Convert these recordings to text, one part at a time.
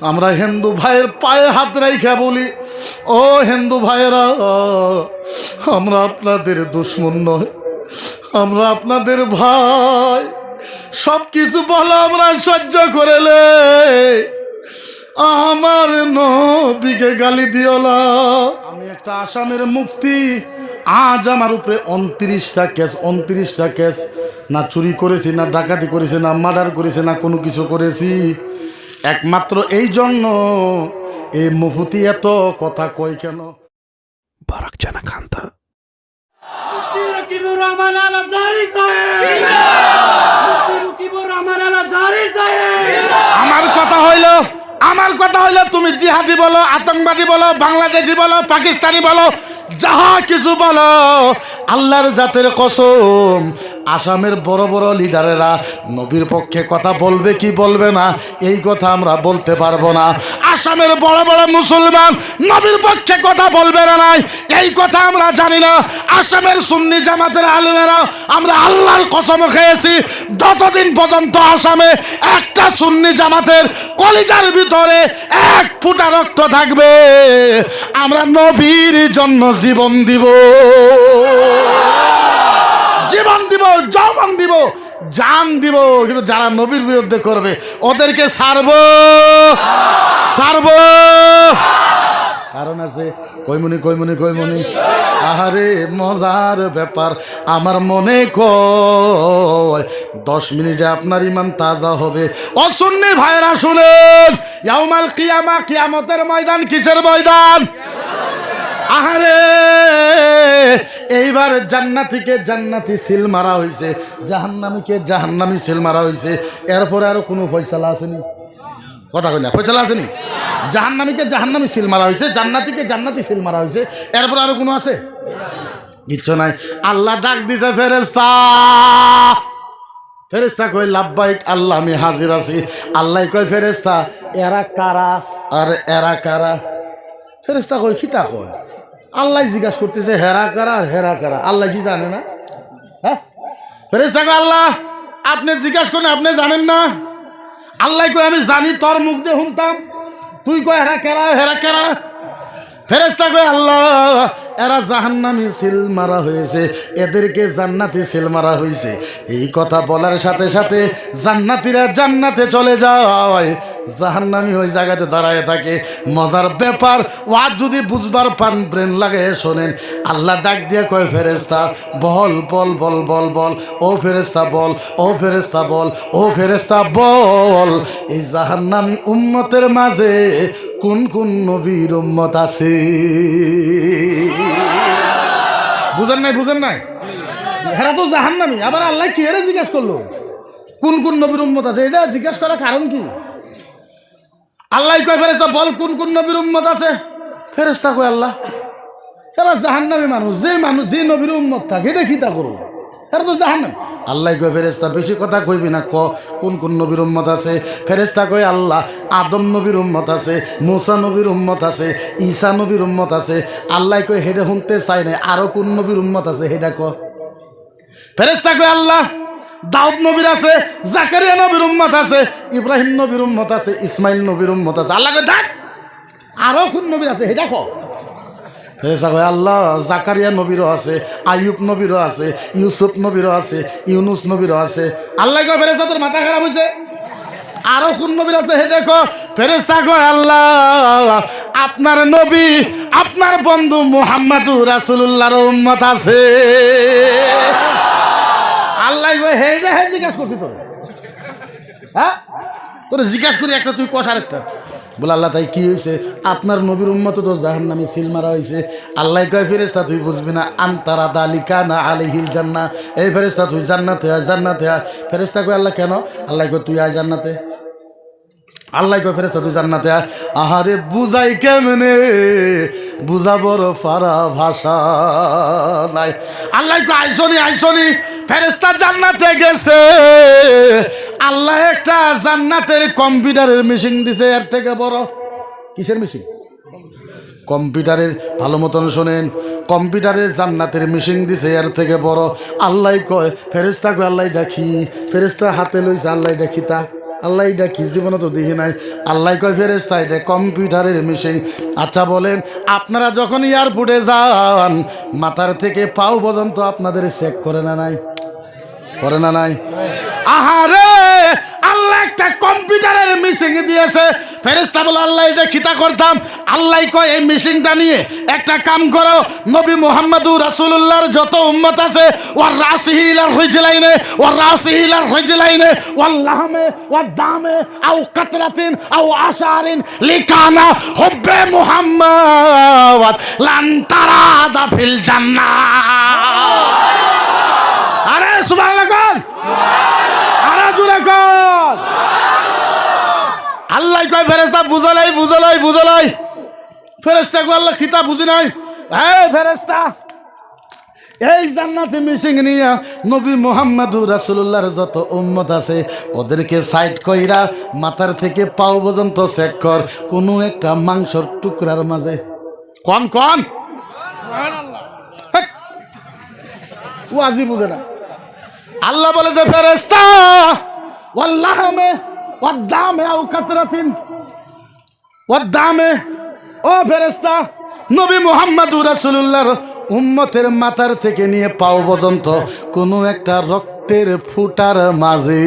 আমরা হিন্দু ভাইয়ের পায়ে হাত রেখে বলি, ও হিন্দু ভাইয়েরা, আমরা আপনাদের দুশমন নয়, আমরা আপনাদের ভাই। সব কিছু বলো আমরা সহ্য করেলে, আমার নবীকে গালি দিও না। আমি একটা আসামের মুফতি, আজ আমার উপরে 29টা কেস, না চুরি করেছি, না ডাকাতি করেছি, না মার্ডার করেছি, না কোনো কিছু করেছি। একমাত্র এই জন্য এই মুফতি এত কথা কই কেন? বারাক জানা খান্তা আমার কথা হইল তুমি জিহাদি বলো, আতঙ্কবাদী বলো, বাংলাদেশি বলো, পাকিস্তানি বলো, যাহা কিছু বলো, আল্লাহর জাতের কসম, আসামের বড় বড় লিডারেরা নবীর পক্ষে কথা বলবে কি বলবে না এই কথা আমরা বলতে পারবো না। আসামের বড় বড় মুসলমান নবীর পক্ষে কথা বলবে না নাই এই কথা আমরা জানি না। আসামের সুন্নি জামাতের আলেমেরা আমরা আল্লাহর কসম খেয়েছি, যতদিন পর্যন্ত আসামে একটা সুন্নি জামাতের কলিজার ভিতরে এক ফোঁটা রক্ত থাকবে, আমরা নবীর জন্য জীবন দিব, জীবন দিব, যৌবন দিব, জান দিব। কিন্তু যারা নবীর বিরুদ্ধে করবে ওদেরকে ছাড়বো। কারণ আছে, কইমনি আহারে মজার ব্যাপার, আমার মনে কয় 10 মিনিটে আপনার ইমান তাজা হবে। ও সুন্নি ভাইরা শুনেন, ইয়াউমাল কিয়ামা, কিয়ামতের ময়দান কিসের ময়দান? আহারে এইবার জান্নাতীকে জান্নাতি সিল মারা হয়েছে, জাহান্নামীকে জাহান্নামী সিল মারা হয়েছে। এরপরে আরো কোনো ফয়সালা আসেনি? কথা কই না, ফয়সালা আসেনি? জাহান্নামীকে জাহান্নামী সিল মারা হয়েছে, জান্নাতীকে জান্নাতি সিল মারা হয়েছে, এরপর আরো কোনো আছে? কিচ্ছু নাই। আল্লাহ ডাক দিছে ফেরেশতা, ফেরেশতা কই লাব্বাইক আল্লাহ আমি হাজির আছি। আল্লাহ কয় ফেরেশতা এরা কারা আর এরা কারা? ফেরেশতা কই খিতা কয়? আল্লাহ জিজ্ঞাসা করতেছে হেরা কারা আর হেরা কারা, আল্লাহ কি জানে না? হ্যাঁ, ফেরেশতা কয় আল্লাহ আপনি জিজ্ঞাসা করেন, আপনি জানেন না? আল্লাহ কয় আমি জানি, তোর মুখ দিয়ে শুনতাম, তুই কয় হেরা কারা হেরা কারা? ফেরেশতা কয় আল্লাহ এরা জাহান্নামী সিল মারা হয়েছে, এদেরকে জান্নাতি সিল মারা হয়েছে। এই কথা বলার সাথে সাথে জান্নাতীরা জান্নাতে চলে যায়, জাহান্নামী ওই জায়গাতে দাঁড়ায় থাকে। মজার ব্যাপার, ওয়াজ যদি বুঝবার পান ব্রেন লাগে শোনেন। আল্লাহ ডাক দিয়ে কয় ফেরেশতা বল বল বল বল বল, ও ফেরেশতা বল, ও ফেরেশতা বল, ও ফেরেশতা বল, এই জাহান্নামী উম্মতের মাঝে কোন কোন নবীর উম্মত আছে? বুঝেন নাই? এরা তো জাহান্নামী, আবার আল্লাহ কি এরা জিজ্ঞাসা করলো কোন কোন নবীর উম্মত আছে? এটা জিজ্ঞাসা করার কারণ কি? আল্লাহ কয় ফেরেশতা বল কোন কোন নবীর উম্মত আছে? ফেরেশতা কয় আল্লাহ এরা জাহান্নামী মানুষ, যে নবীর উম্মত থাকে এটা কি তা করো, এরা তো জাহান্নামী। আল্লাহ কয় ফেরেশতা বেশি কথা কইবি না, কোন কোন নবীর উম্মত আছে? ফেরেশতা কয় আল্লাহ আদম নবীর উম্মত আছে, মুসা নবীর উম্মত আছে, ঈসা নবীর উম্মত আছে। আল্লাহ কয় হেডে শুনতে চাই না, আরো কোন নবীর উম্মত আছে হেডা ক। ফেরেশতা কয় আল্লাহ দাউদ নবীর আছে, জাকারিয়া নবীর উম্মত আছে, ইব্রাহিম নবীর উম্মত আছে, ইসমাইল নবীর উম্মত আছে। আল্লাহ কয় দেখ আরো কোন নবীর আছে হেডা ক। ফেরেশতা কয় আল্লাহ জাকারিয়া নবীরও আছে, আইয়ুব নবীরও আছে, ইউসুফ নবীরও আছে, ইউনুস নবীরও আছে। আল্লাহ কয় ফেরেশতা তোর মাথা খারাপ হয়েছে, আরো কোন নবীর আছে হে দেখো। ফেরেশতা কয় আল্লাহ আপনার নবী আপনার বন্ধু মুহাম্মাদুর রাসূলুল্লাহর উম্মত আছে। আল্লাহ কয় হে জিজ্ঞাসা করছি তোর, হ্যাঁ তোর জিজ্ঞাসা করি একটা তুই কষ আরেকটা। বলে আল্লাহ তাই কি হয়েছে? আপনার নবীর উম্মত তো জাহান্নামী সিল মারা হয়েছে। আল্লাহ কয় ফেরেশতা তুই বুঝবি না, আনতারা দালিকা না আলাইহিল জান্নাহ, এই ফেরেশতা তুই জান্নাতে আয়, জান্নাতে আয়। ফেরেশতা কয় আল্লাহ কেন? আল্লাহ কয় তুই আয় জান্নাতে। আল্লাহ কয় ফেরেশতা তুই জান্নাতে আয়। আহারে বুঝাই কেমনে, বুঝাবর পারা ভাষা নাই। আল্লাহ কয় আইসনি ফেরেশতা জান্নাতে গেছে। আল্লাহ একটা জান্নাতের কম্পিউটারের মেশিন দিছে, এর থেকে বড়। কিসের মেশিন? কম্পিউটারের। ভালো মতন শোনেন, কম্পিউটারের জান্নাতের মেশিন দিছে এর থেকে বড়। আল্লাহ কয় ফেরেশতা কয় আল্লাহ দেখি, ফেরেশতা হাতে লইছে, আল্লাহ দেখি তা আল্লাহ এটা কি জীবনে তো দেখি নাই। আল্লাহ কয় ফেরেশতা এটা কম্পিউটারের মেশিন। আচ্ছা বলেন, আপনারা যখন এয়ারপোর্টে যান মাথার থেকে পাও পর্যন্ত আপনাদের চেক করে না নাই? করে না নাই? আহারে, আল্লাহ একটা কম্পিউটারের মেশিন দিয়েছে। ফেরেশতা বলে আল্লাহ এটা খিতা করতাম। আল্লাহ কয় এই মেশিনটা নিয়ে একটা কাম করো, নবী মুহাম্মদুর রাসূলুল্লাহর যত উম্মত আছে ওয়ার রাসিহিলার রিজলাইনে ওয়ার রাসিহিলার রিজলাইনে ওয়াল লাহমে ওয়াদ দামে আও কাতরাতিন আও আশারিন লিকানা হুব্বে মুহাম্মদ লান তারাদা ফিল জান্নাহ। আরে সুবহানাল্লাহ কোন, আরে জোরে কোন। আল্লাহ কয় ফেরেশতা বুঝালাই বুঝালাই বুঝালাই। ফেরেশতা কয় আল্লাহ খিতা বুঝি নাই। এই ফেরেশতা, এই জান্নাতে মিশিং নিয়া নবী মুহাম্মদুর রাসূলুল্লাহর যত উম্মত আছে ওদেরকে সাইড কইরা মাথার থেকে পাও পর্যন্ত চেক কর, কোনো একটা মাংসর টুকরার মাঝে কোন কোন ওয়াজি বুঝে না। আল্লাহ বলে যে ফেরেশতা ওয়াল্লাহমে ওয়াদ্দামে আও কাতরাতিন ওয়াদ্দামে, ও ফেরেশতা নবী মুহাম্মদুর রাসূলুল্লাহর উম্মতের মাথার থেকে নিয়ে পাও পর্যন্ত কোনো একটা রক্তের ফুটার মাঝে।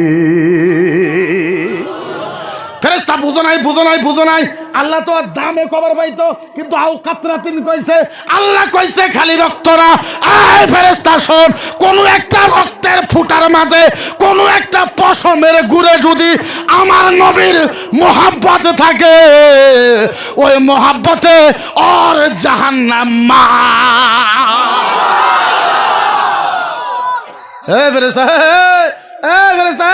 ফেরেশতা বুঝো নাই বুঝো নাই বুঝো নাই। আল্লাহ তো দামে কবর পাইতো, কিন্তু আও কাতরাতিন কইছে। আল্লাহ কইছে খালি রক্ত না। এই ফেরেশতা শোন, কোনো একটা রক্তের ফুটার মাঝে কোনো একটা পশমের গুড়ে যদি আমার নবীর মোহাব্বত থাকে, ওই মোহাব্বতে ওর জাহান্নাম মা। এই ফেরেশতা, এই ফেরেশতা,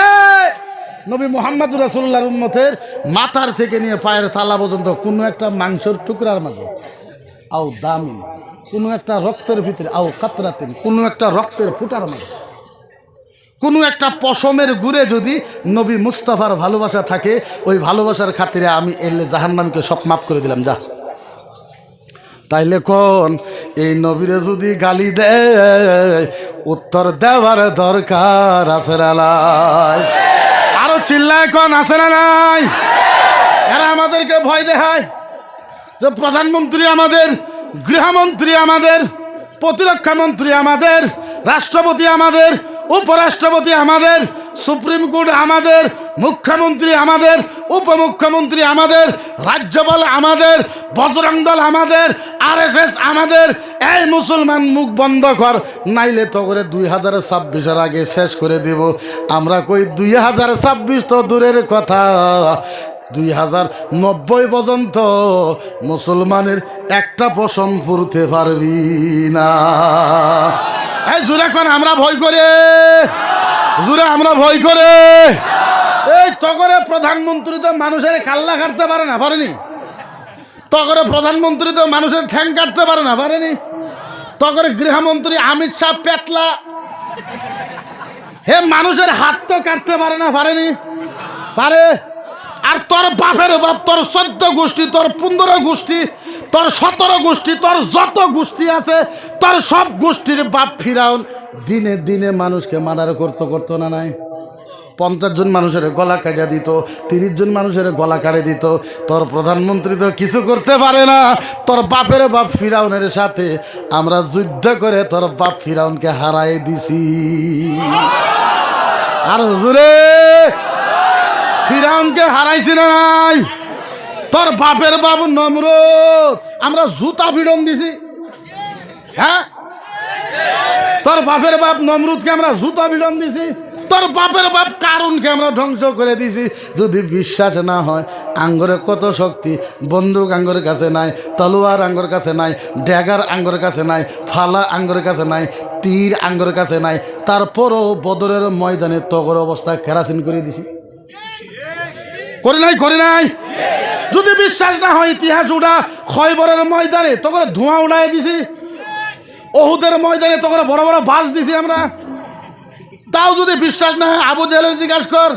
নবী মুহাম্মদুর রাসূলুল্লাহর উম্মতের মাথার থেকে নিয়ে পায়ের থালা পর্যন্ত কোনো একটা মাংসের টুকরার মাঝে আও দামিন, কোনো একটা রক্তের ভিতরে আও কাতরাতিন, কোনো একটা রক্তের ফুটার মাঝে কোনো একটা পশমের গুড়ে যদি নবী মুস্তাফার ভালোবাসা থাকে, ওই ভালোবাসার খাতিরে আমি এলে জাহান্নামকে সব মাফ করে দিলাম যা। তাইলে কোন এই নবীরে যদি গালি দেয় উত্তর দেওয়ার দরকার আছে না নাই? আরো চিল্লায় কোন আছে না নাই? এরা আমাদেরকে ভয় দেখায় যে প্রধানমন্ত্রী আমাদের, গৃহমন্ত্রী আমাদের, প্রতিরক্ষা মন্ত্রী আমাদের, রাষ্ট্রপতি আমাদের, উপরাষ্ট্রপতি আমাদের, সুপ্রিম কোর্ট আমাদের, মুখ্যমন্ত্রী আমাদের, উপমুখ্যমন্ত্রী আমাদের, রাজ্যপাল আমাদের, বজরং দল আমাদের, RSS আমাদের। এই মুসলমান মুখ বন্ধ কর, নাইলে তো করে 2026-এর আগে শেষ করে দেব। আমরা কই 2026 তো দূরের কথা, 2090 পর্যন্ত মুসলমানের একটা পশম ফুরতে পারবি না। এই জুড়ে কোন আমরা ভয় করে, জুড়ে আমরা ভয় করে। এই তগরে প্রধানমন্ত্রী তো মানুষের কাল্লা কাটতে পারে না, পারেনি? তগরে প্রধানমন্ত্রী তো মানুষের ঠ্যাং কাটতে পারে না, পারেনি? তগরে গৃহমন্ত্রী অমিত শাহ পেটলা, হে মানুষের হাত তো কাটতে পারে না, পারেনি? পারে। আর তোর বাপের বাপ, তোর 14 গোষ্ঠী, তোর 15 গোষ্ঠী, তোর 17 গোষ্ঠী, তোর যত গোষ্ঠী আছে, তোর সব গোষ্ঠীর বাপ ফিরাউন দিনে দিনে মানুষকে মার্ডার করতো না নাই? 50 জন মানুষের গলা কাটা দিত, 30 জন মানুষের গলা কাটে দিত। তোর প্রধানমন্ত্রী তো কিছু করতে পারে না। তোর বাপের বাপ ফিরাউনের সাথে আমরা যুদ্ধ করে তোর বাপ ফিরাউনকে হারাই দিছি। আর হুজুরে ফিরাউনকে হারাইছি না নাই? তোর বাপের বাবু নমরুদ আমরা জুতা ভিড়ন দিছি। হ্যাঁ, তোর বাপের বাপ নমরুদকে আমরা জুতা ভিড়ন দিছি। তোর বাপের বাপ কারুনকে আমরা ধ্বংস করে দিছি। যদি বিশ্বাস না হয়, আঙ্গরে কত শক্তি, বন্দুক আঙ্গরের কাছে নাই, তলোয়ার আঙ্গর কাছে নাই, ড্যাগার আঙ্গরের কাছে নাই, ফালা আঙ্গরের কাছে নাই, তীর আঙ্গরের কাছে নাই, তারপরও বদরের ময়দানে তগর অবস্থা কেরাসিন করে দিছি। করি নাই, করি নাই? যদি বিশ্বাস না হয় ইতিহাস উঠা, খয়বরের ময়দানে তখন ধোঁয়া উড়াই দিছি, ওহুদের ময়দানে তখন বড় বড় বাস দিছি আমরা। তাও যদি বিশ্বাস না হয় আবু জেহেলের জিজ্ঞাসা কর,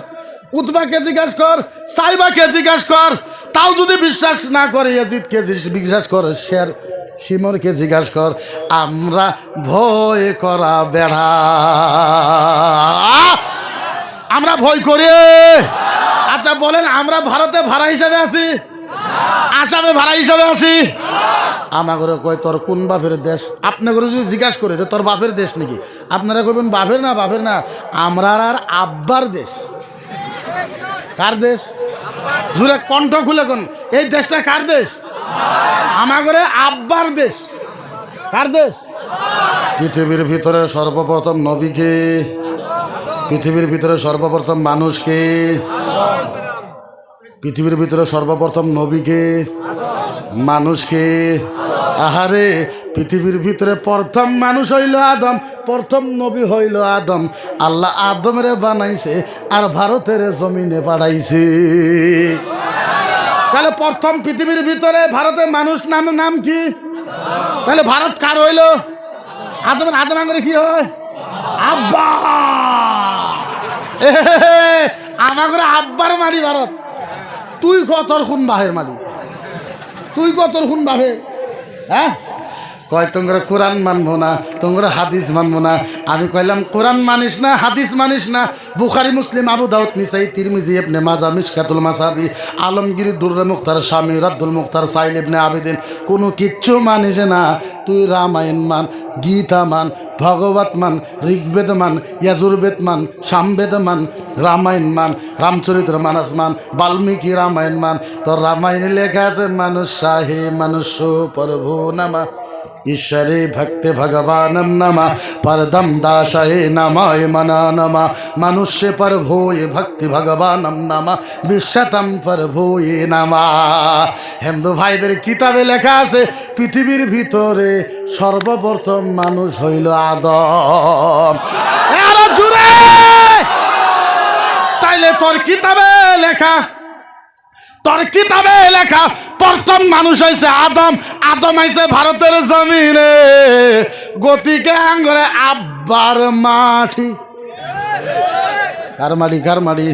উতবাকে জিজ্ঞাসা কর, সাইবাকে জিজ্ঞাসা কর। তাও যদি বিশ্বাস না করে ইয়াজিদকে জিজ্ঞাসা কর, শের শিমরকে জিজ্ঞাসা কর। আমরা ভয় করা বেড়া, আমরা ভয় করি। আর আচ্ছা বলেন, আমরা ভারতে ভাড়া হিসাবে আছি, আসামে ভাড়া হিসাবে আছি? আমাকে কয় তোর কোন বাপের দেশ? আপনাকে যদি জিজ্ঞাসা করে যে তোর বাপের দেশ নাকি, আপনারা কইবেন বাপের না, বাপের না, আমরা আর আব্বার দেশ। কার দেশ? জুড়ে কণ্ঠ খুলে কোন, এই দেশটা কার দেশ? আমাদের আব্বার দেশ। কার দেশ? পৃথিবীর ভিতরে সর্বপ্রথম নবীকে, পৃথিবীর ভিতরে সর্বপ্রথম মানুষকে, পৃথিবীর ভিতরে সর্বপ্রথম নবীকে, মানুষকে। আহারে, পৃথিবীর ভিতরে প্রথম মানুষ হইল আদম, প্রথম নবী হইল আদম। আল্লাহ আদমের বানাইছে আর ভারতের জমিনে পাঠাইছে। তাহলে প্রথম পৃথিবীর ভিতরে ভারতের মানুষ নামের নাম কি? তাহলে ভারত কার হইল? আদমের। আদম আঙ্গরে কি হয়? আব্বা। আমাদের আব্বার মারি ভারত। তুই কতর খুন বাহের মারি, তুই কতর খুন বাহে? হ্যাঁ, কয় তোমরা কোরআন মানবো না, তোমরা হাদিস মানবো না। আমি কইলাম কোরআন মানিস না, হাদিস মানিস না, বুখারী মুসলিম আবু দাউদ নিসাই তিরমিজি ইবনে মাজাহ মিশকাতুল মাসাবি আলমগীর দুররে মুখতার শামী রাদ্দুল মুখতার সাইল ইবনে আবিদিন কোনো কিচ্ছু মানিস না। তুই রামায়ণ মান, গীতা মান, ভগবত মান, ঋগ্বেদ মান, ইয়াজুর্বেদ মান, সামবেদ মান, রামায়ণ মান, রামচরিত্র মানস মান, বাল্মীকি রামায়ণ মান। তোর রামায়ণে লেখা আছে মানুষ শাহে মনুষ্য প্রভু নামা, ঈশ্বরে ভক্তে ভগবানম নমা, পরদম দাসাহে নমায় মনা নমা, মনুষ্য पर ভোয়ে ভক্তি ভগবানম নমা, বিশ্বতম पर ভোয়ে নমা। হিন্দু ভাইদের কিতাবে লেখা আছে পৃথিবীর ভিতরে সর্বপ্রথম মানুষ হইল আদম। আরো জোরে! তাইলে তোর কিতাবে লেখা, তোর কিতাবে লেখা প্রথম মানুষ হয়েছে আদম। আদম হয়েছে ভারতের জমিনে, গতিকে আঙ্গরে আব্বার মাটি। কার মাটি? কার মাটি?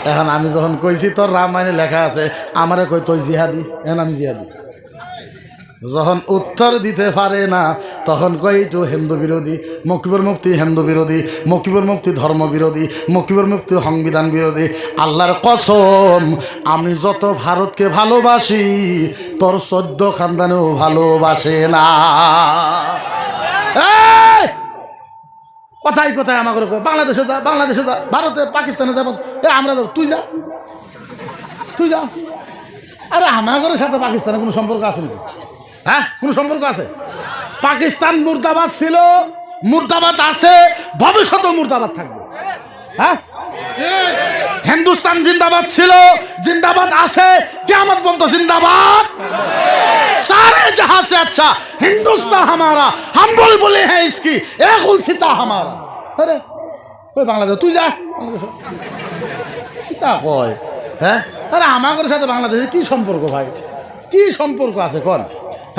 এখন আমি যখন কইছি তোর রামায়ণে লেখা আছে, আমারে কই তুই জিহাদি, এখন আমি জিহাদি। যখন উত্তর দিতে পারে না তখন কই একটু হিন্দু বিরোধী, মকিবুর মুফতি হিন্দু বিরোধী, মকিবুর মুফতি ধর্ম বিরোধী, মকিবুর মুফতি সংবিধান বিরোধী। আল্লাহর কসম, আমি যত ভারতকে ভালোবাসি তোর 14 খানদানেও ভালোবাসে না। কথাই কথাই আমাকে বাংলাদেশে যা, বাংলাদেশে যা, ভারতে পাকিস্তানে যাব, আমরা যাব, তুই যা, তুই যা। আরে আমাদের সাথে পাকিস্তানের কোনো সম্পর্ক আছে নাকি? হ্যাঁ, কোনো সম্পর্ক আছে? পাকিস্তান মুর্দাবাদ ছিল, মুর্দাবাদ আছে, ভবিষ্যতেও মুর্দাবাদ থাকবে। হ্যাঁ, হিন্দুস্তান জিন্দাবাদ ছিল, জিন্দাবাদ আছে, কিয়ামত পর্যন্ত জিন্দাবাদ। सारे जहां से अच्छा हिंदुस्तान हमारा, हम बोले हैं इसकी एक उलसिता हमारा। अरे कोई बांग्लादेश তুই যা, তা কয়। হ্যাঁ, আরে আমাদের সাথে বাংলাদেশের কি সম্পর্ক ভাই? কি সম্পর্ক আছে কোন?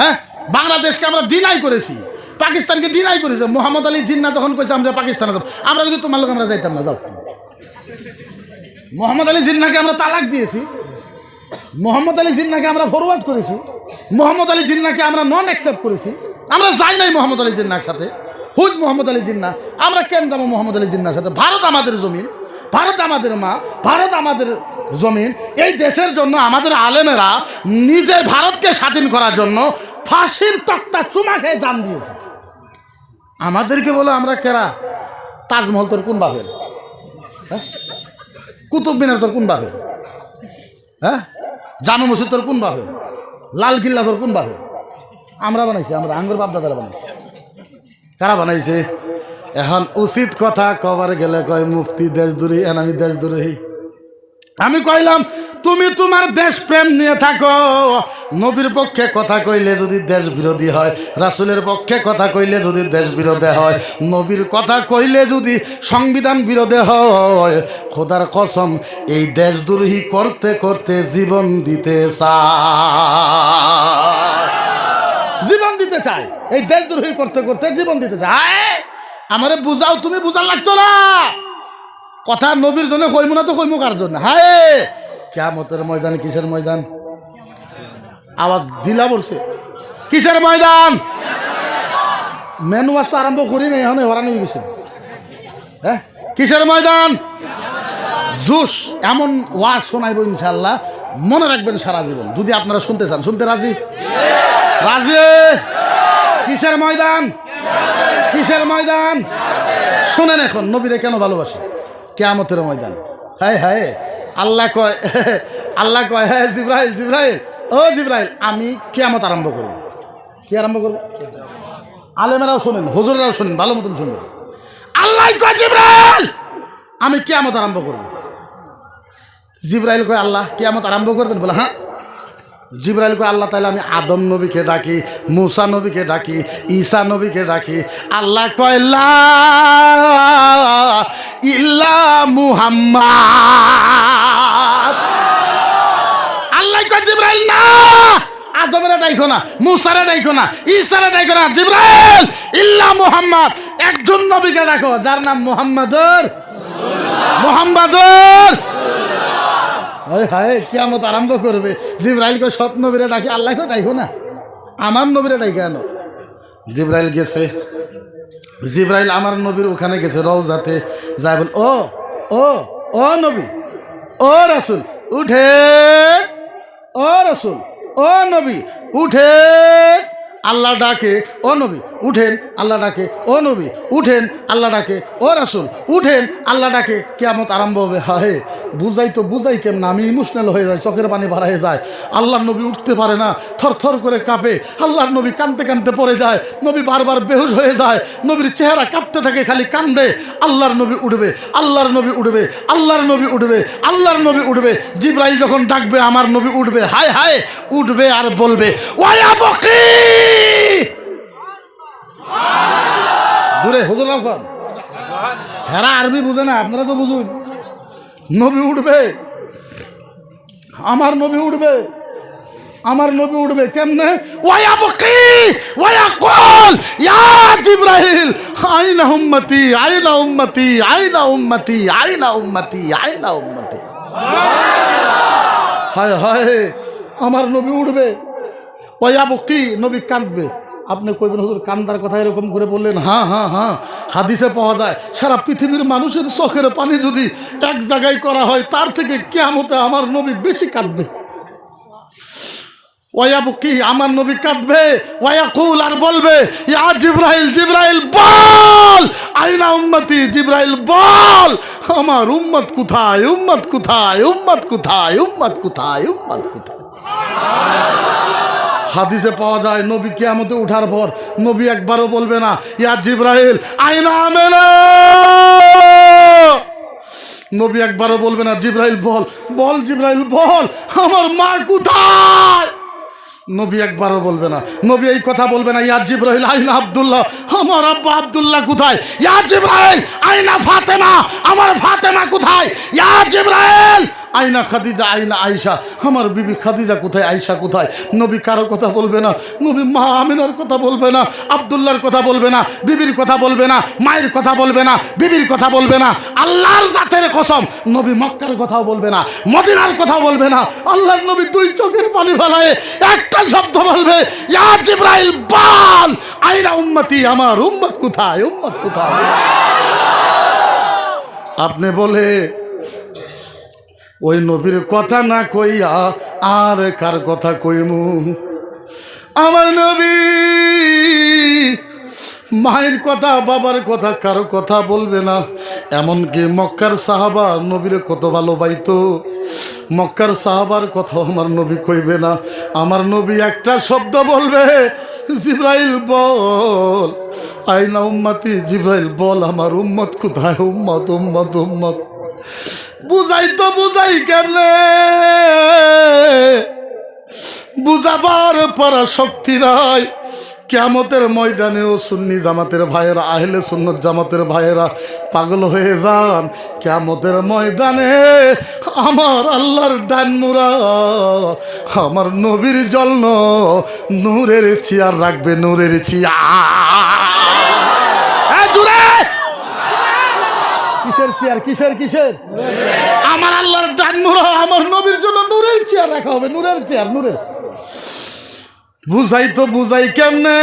হ্যাঁ, বাংলাদেশকে আমরা ডিনাই করেছি, পাকিস্তানকে ডিনাই করেছি। মোহাম্মদ আলী জিন্না যখন কইছে আমরা পাকিস্তানে যাব, আমরা যদি তোমার লোক আমরা যাইতাম না। যাও, মোহাম্মদ আলী জিন্নাকে আমরা তালাক দিয়েছি, মোহাম্মদ আলী জিন্নাকে আমরা ফরওয়ার্ড করেছি, মোহাম্মদ আলী জিন্নাকে আমরা নন অ্যাকসেপ্ট করেছি। আমরা যাই নাই মোহাম্মদ আলী জিন্নার সাথে। হুজ মোহাম্মদ আলী জিন্না, আমরা কেন যাবো মোহাম্মদ আলী জিন্নার সাথে? ভারত আমাদের জমিন, ভারত আমাদের মা, ভারত আমাদের জমিন। এই দেশের জন্য আমাদের আলেমেরা নিজের ভারতকে স্বাধীন করার জন্য ফাঁসির তক্তা চুমা খেয়ে জান দিয়েছে। আমাদেরকে বলো আমরা কেরা? তাজমহল তোর কোন বাপের? হ্যাঁ, কুতুব মিনার তোর কোন বাপের? হ্যাঁ, জামে মসজিদ তোর কোন বাপের? লাল কিল্লা তোর কোন বাপের? আমরা বানাইছি, আমরা আঙ্গুর বাপদাদারা বানাইছি। কারা বানাইছে? এখন উচিত কথা কবার গেলে কয় মুফতি দেশদ্রোহী, এখন আমি দেশদ্রোহী। আমি কইলাম তুমি তোমার দেশ প্রেম নিয়ে থাকো, নবীর পক্ষে কথা কইলে যদি দেশ বিরোধী হয়, রাসূলের পক্ষে কথা কইলে যদি দেশ বিরোধী হয়, নবীর কথা কইলে যদি সংবিধান বিরোধী হয়, খোদার কসম এই দেশদ্রোহী করতে করতে জীবন দিতে চায়, জীবন দিতে চায়। এই দেশদ্রোহী করতে করতে জীবন দিতে চায়। আমারে বুঝাও, তুমি বুঝার লাগতো না কথা। নবীর জন্য কইমু না তো কইমু কার জন্য? হায়, কিয়ামতের ময়দান কিসের ময়দান? আওয়াজ জিলা পড়ছে, কিসের ময়দান? মেনু ওয়াজ তো আরম্ভ করি নাই, এখন হরানি গেছে। হ্যাঁ, কিসের ময়দান? জোশ এমন ওয়াজ শোনাইব ইনশাল্লাহ, মনে রাখবেন সারা জীবন, যদি আপনারা শুনতে চান। শুনতে রাজি? রাজি? কিসের ময়দান? কিসের ময়দান? শোনেন এখন নবীরে কেন ভালোবাসে। কিয়ামতের ময়দান। হায় হায়, আল্লাহ কয়, আল্লাহ কয়, হ্যাঁ জিব্রাইল, জিব্রাইল, ও জিব্রাইল, আমি কিয়ামত আরম্ভ করব। কি আরম্ভ করব? আলেমেরাও শোনেন, হুজুরেরাও শোনেন, ভালো মতন শুনবেন। আল্লাহ কয় জিব্রাইল, আমি কিয়ামত আরম্ভ করব। জিব্রাইল কয়, আল্লাহ কিয়ামত আরম্ভ করবেন? বলে হ্যাঁ। জিব্রাইল কয়, আল্লাহ তাহলে আমি আদম নবীকে ডাকি, মুসা নবীকে ডাকি, ঈসা নবীকে ডাকি। আল্লাহ কয়, লা ইল্লা মুহাম্মাদ। আল্লাহ কয় জিব্রাইল, না, আদমেরা ডাইকো না, মুসারে ডাইকো না, ঈসারে ডাইকো না, জিব্রাইল ইল্লা মুহাম্মদ, একজন নবীকে ডাকো যার নাম মুহাম্মাদুর মুহাম্মাদুর। ওই হায়, কিয়ামত আরম্ভ করবে। জিব্রাইলকে সৎ নবীরে ডাকি, আল্লাহকে ডাইকো না, আমার নবীরে ডাইকে আনো। জিব্রাইল গেছে, জিব্রাইল আমার নবীর ওখানে গেছে, রওজাতে যায়, বল ও ও ও নবী, ও রাসূল উঠে, ও রাসূল, ও নবী উঠে, আল্লাহ ডাকে, ও নবী উঠেন, আল্লাহ ডাকে, ও নবী উঠেন, আল্লাহ ডাকে, ও রাসূল উঠেন, আল্লাহ ডাকে। কিয়ামত আরম্ভ হবে। হায়, বুঝাই তো বুঝাই কেমন, আমি ইমোশনাল হয়ে যাই, চোখের পানি বাড়ায় যায়। আল্লাহর নবী উঠতে পারে না, থর থর করে কাঁপে। আল্লাহর নবী কাঁদতে কাঁদতে পড়ে যায়, নবী বারবার বেহুশ হয়ে যায়, নবীর চেহারা কাঁপতে থাকে, খালি কান্দে। আল্লাহর নবী উঠবে, আল্লাহর নবী উঠবে, আল্লাহর নবী উঠবে, আল্লাহর নবী উঠবে। জিব্রাইল যখন ডাকবে, আমার নবী উঠবে, হায় হায়, উঠবে আর বলবে, ওয়া বকি। জোরে হুজুর রাখুন, হেরা আরবি বুঝে না, আপনারা তো বুঝুন। নবী উঠবে, আমার নবী উঠবে, আমার নবী উঠবে কেমনে? ওয়া বকি ওয়া ইয়াকুল, ইয়া জিব্রাইল, আইনা উম্মতি, আইনা উম্মতি, আইনা উম্মতি, আইনা উম্মতি, আইনা উম্মতি। হায় হায়, আমার নবী উঠবে, ওয়া বকি, নবী কাঁদবে। আপনি কইবেন হুজুর কান্দার কথা এরকম করে বললেন? হ্যাঁ হ্যাঁ হ্যাঁ, হাদিসে পাওয়া যায়, সারা পৃথিবীর মানুষের চোখের পানি যদি এক জায়গায় করা হয়, তার থেকে কিয়ামতে আমার নবী বেশি কাঁদবে। ওয়া বকি, আমার নবী কাঁদবে, ওয়া ইয়াকুল, আর বলবে, ইয়া জিব্রাইল, জিব্রাইল বল, আইনা উম্মতি, জিব্রাইল বল, আমার উম্মত কোথায়, উম্মত কোথায়, উম্মত কোথায়, উম্মত কোথায়, উম্মত কোথায়। হাদিসে পাওয়া যায়, নবী কিয়ামতে উঠার পর নবী একবারও বলবে না, ইয়া জিব্রাইল আইনা আমেনা। নবী একবারও বলবে না, জিব্রাইল বল, বল জিব্রাইল বল, আমার মা কোথায়। নবী একবারও বলবে না। নবী এই কথা বলবে না, ইয়া জিব্রাইল আইনা আব্দুল্লাহ, আমার আব্বা আব্দুল্লাহ কোথায়। ইয়া জিব্রাইল আইনা ফাতেমা, আমার ফাতেমা কোথায়। ইয়া জিব্রাইল আইনা খাদিজা, আইনা আয়েশা, আমার বিবি খাদিজা কোথায়, আয়েশা কোথায়। নবী কারোর কথা বলবে না। নবী মা আমিনার কথা বলবে না, আব্দুল্লাহর কথা বলবে না, বিবির কথা বলবে না, মায়ের কথা বলবে না, বিবির কথা বলবে না। আল্লাহর জাতের কসম, নবী মক্কার কথাও বলবে না, মদিনার কথাও বলবে না। আল্লাহর নবী দুই চোখের পানি ফেলায় একটা শব্দ বলবে, ইয়া জিব্রাইল বল, আইনা উম্মতি, আমার উম্মত কোথায়, উম্মত কোথায়। আপনি বলে ওই নবীর কথা না কইয়া আর কার কথা কইমু। আমার নবী মায়ের কথা, বাবার কথা, কারো কথা বলবে না। এমনকি মক্কার সাহাবা নবীর কত ভালোবাসতো, মক্কার সাহাবার কথা আমার নবী কইবে না। আমার নবী একটা শব্দ বলবে, জিব্রাইল বল, আইনা উম্মতি, জিব্রাইল বল, আমার উম্মত কোথায়, উম্মত উম্মত উম্মত। বুঝাই তো বুঝাই কেমনে, বুঝাবার পরা শক্তি নাই। কিয়ামতের ময়দানেও সুন্নি জামাতের ভাইয়েরা, আহলে সুন্নত জামাতের ভাইয়েরা পাগল হয়ে যান। কিয়ামতের ময়দানে আমার আল্লাহর ডান মুরা, আমার নবীর জন্য নূরের চেয়ার রাখবে, নূরের চেয়ার। জুড়ে কিসের চেয়ার, কিসের কিসের? আমার আল্লাহর ডান মুরা, আমার নবীর জন্য নূরের চেয়ার রাখা হবে, নূরের চেয়ার, নূরের। বুঝাই তো বুঝাই কেমনে,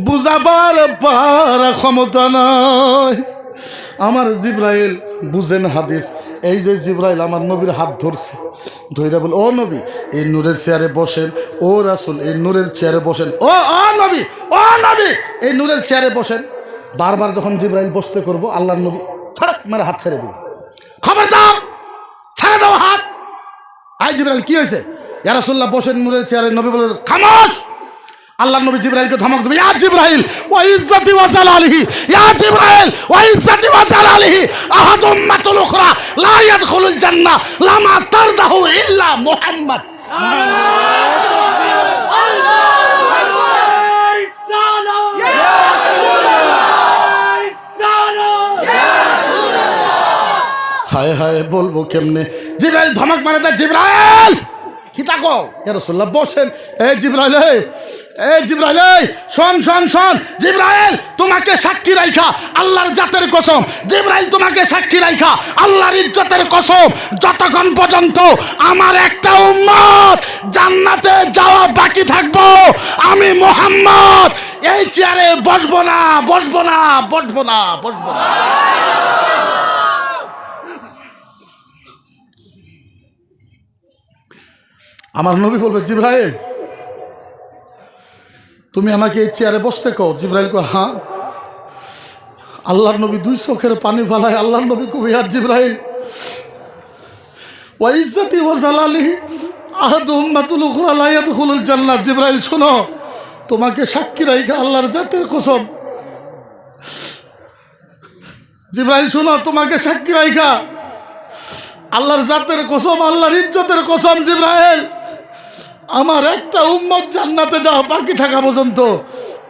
বুঝাবার পার ক্ষমতা নাই। আমার জিব্রাইল বুঝেন হাদিস, এই যে জিব্রাইল আমার নবীর হাত ধরছে, ধইরা বলে ও নবী এই নূরের চেয়ারে বসেন, ও রাসূল এই নূরের চেয়ারে বসেন, ও নবী এই নূরের চেয়ারে বসেন। বারবার যখন জিব্রাইল বসতে করবো আল্লাহর নবী থড়ক মেরে হাত ছেড়ে দিবে, খবরদার ছেড়ে দাও হাত। আই জিব্রাইল কি হয়েছে? ইয়া রাসূলুল্লাহ বসেন নূরের চেয়ারে। নবী বলে খামোশ। আল্লাহর নবী জিব্রাইলকে ধমক দেবে, ইয়া জিব্রাইল ওয়া ইজ্জতি ওয়া জালালিহি, ইয়া জিব্রাইল ওয়া ইজ্জতি ওয়া জালালিহি আহাদুম মাতুল উখরা লা ইয়াদখুলুল জান্নাহ লামা তারদাহু ইল্লা মুহাম্মদ। হায় হায় বলবো কেমনে? জিব্রাইল ধমক মারে দেয়, জিব্রাইল কি তাকো? ইয়া রাসূলুল্লাহ বসেন। এই জিব্রাইল শোন জিব্রাইল তোমাকে সাক্ষী রাইখা আল্লাহর জাতের কসম, জিব্রাইল তোমাকে সাক্ষী রাইখা আল্লাহর ইজ্জতের কসম, যতক্ষণ পর্যন্ত আমার একটা উম্মত জান্নাতে যাওয়া বাকি থাকবো আমি মুহাম্মদ এই চেয়ারে বসবো না। আমার নবী বলবে জিব্রাইল তুমি আমাকে এই চেয়ারে বসতে কও। জিব্রাইল কো হ্যাঁ। আল্লাহর নবী দুই চোখের পানি ফালায়। আল্লাহর নবী কবি আর জিব্রাইল ওয়া ইজ্জতি ওয়া জালালিহি আহাদু উম্মাতুল উখরা লা ইয়াদখুলুল জান্নাহ। জিব্রাইল শোনো তোমাকে সাক্ষী রাইখা আল্লাহর জাতের কসম, জিব্রাইল শোনো তোমাকে সাক্ষী রাইখা আল্লাহর জাতের কসম, আল্লাহর ইজ্জতের কসম, জিব্রাইল আমার একটা উম্মত জান্নাতে যাওয়া বাকি থাকা পর্যন্ত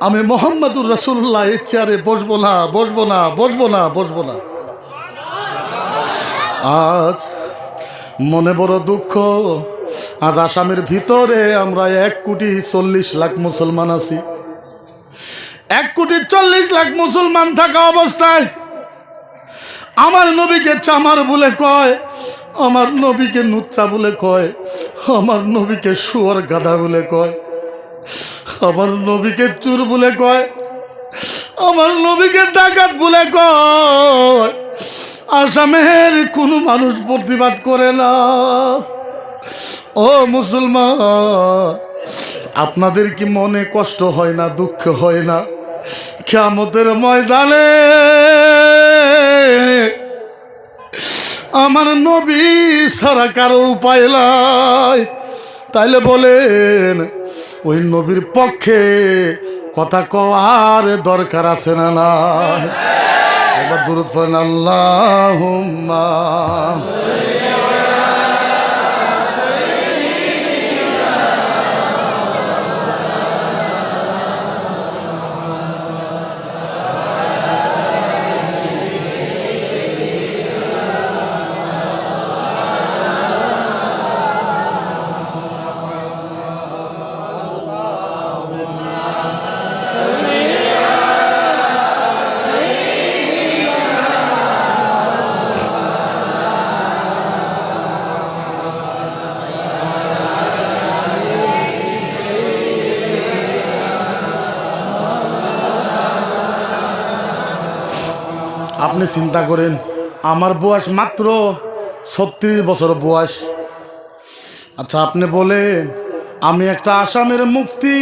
আমি মুহাম্মদুর রাসূলুল্লাহ এই চেয়ারে বসবো না। আজ মনে বড় দুঃখ, আজ আসামের ভিতরে আমরা 1,40,00,000 মুসলমান আছি। 1,40,00,000 মুসলমান থাকা অবস্থায় আমার নবীকে চামার বলে কয়, আমার নবীকে নুচ্চা বলে কয়, আমার নবীকে শুয়োর গাধা বলে কয়, আমার নবীকে চোর বলে কয়, আমার নবীকে ডাকাত বলে কয়। আসামের কোনো মানুষ প্রতিবাদ করে না। ও মুসলমান আপনাদের কি মনে কষ্ট হয় না, দুঃখ হয় না? কিয়ামতের ময়দানে আমার নবী ছাড়া কারো উপায় নাই। তাইলে বলেন ওই নবীর পক্ষে কথা কওয়ার দরকার আছে না? না একবার দুরূদ পড়েন আল্লাহুম্মা। আপনি চিন্তা করেন আমার বয়স মাত্র 36 বছর বয়স। আচ্ছা আপনি বলেন আমি একটা আসামের মুফতি,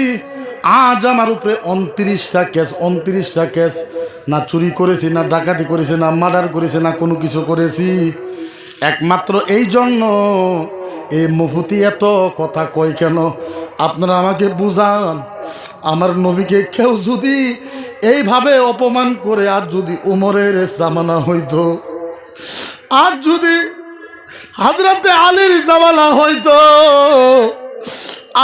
আজ আমার উপরে 29টা কেস, না চুরি করেছি, না ডাকাতি করেছি, না মার্ডার করেছি, না কোনো কিছু করেছি। একমাত্র এই জন্য এই মুফতি এত কথা কয় কেন? আপনারা আমাকে বুঝান। আমার নবীকে কেউ যদি এইভাবে অপমান করে, আর যদি উমরের জামানা হইতো, আর যদি হযরতে আলীর জামানা হইতো,